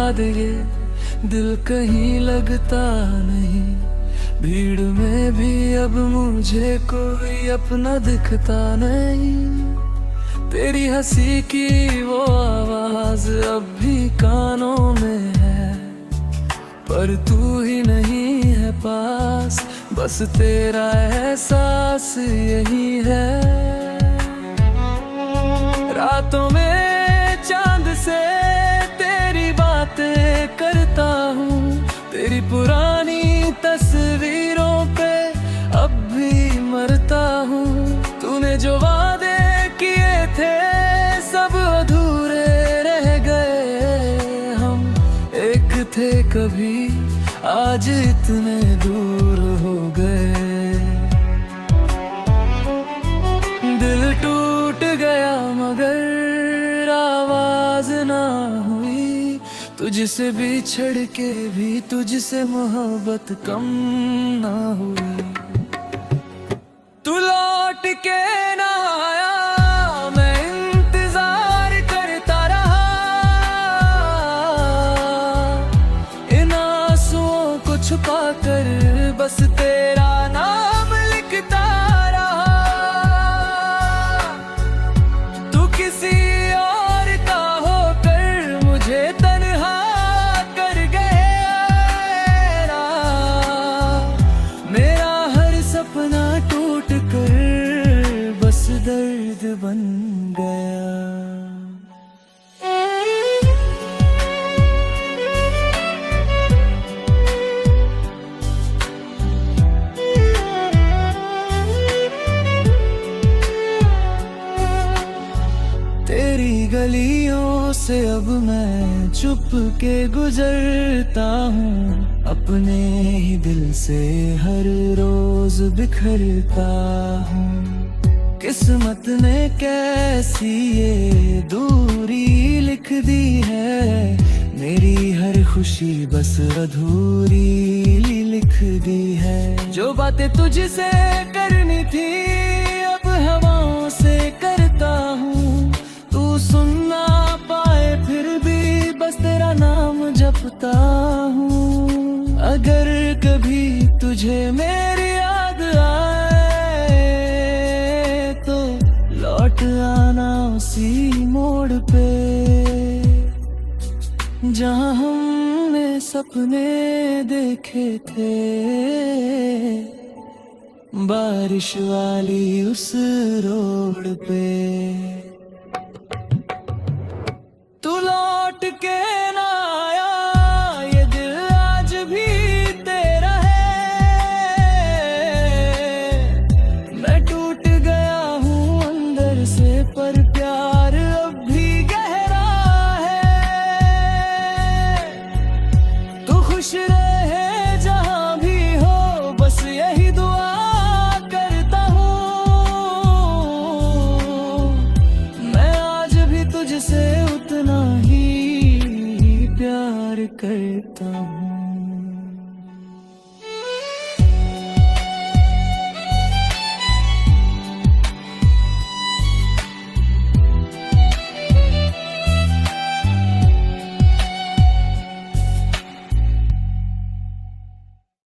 बाद ये दिल कहीं लगता नहीं, भीड़ में भी अब मुझे कोई अपना दिखता नहीं। तेरी हंसी की वो आवाज अब भी कानों में है, पर तू ही नहीं है पास, बस तेरा एहसास यही है। रातों में चांद से तेरी बातें करता हूँ, तेरी पुरानी तस्वीरों पे अब भी मरता हूँ। तूने जो वादे किए थे सब अधूरे रह गए, हम एक थे कभी आज इतने दूर हो गए। दिल टूट गया मगर आवाज ना हुई, तुझसे बिछड़ के भी तुझसे मोहब्बत कम ना हुई। तू लौट के ना आया, मैं इंतजार करता रहा, इन आंसुओं को छुपा कर बस तेरा नाम लिखता रहा। तू किसी और का होकर मुझे तन्हा कर गया, मेरा हर सपना टूट कर बस दर्द बन गया। तेरी गलियों से अब मैं चुप के गुजरता हूँ, अपने ही दिल से हर रोज बिखरता हूँ। किस्मत ने कैसी ये दूरी लिख दी है, मेरी हर खुशी बस अधूरी लिख दी है। जो बातें तुझसे करनी थी अब हवाओं से करता हूँ, तू सुन ना पाए फिर भी बस तेरा नाम जपता हूँ। अगर कभी तुझे मेरी याद आए तो लौट आना उसी मोड़ पे, जहाँ हमने सपने देखे थे, बारिश वाली उस रोड पे। तू लौट के ना आया, ये दिल आज भी तेरा है, मैं टूट गया हूँ अंदर से पर प्यार अब भी गहरा है। तू खुश रहे जहाँ भी हो बस यही दुआ करता हूँ, मैं आज भी तुझसे उतना ही प्यार करता हूँ।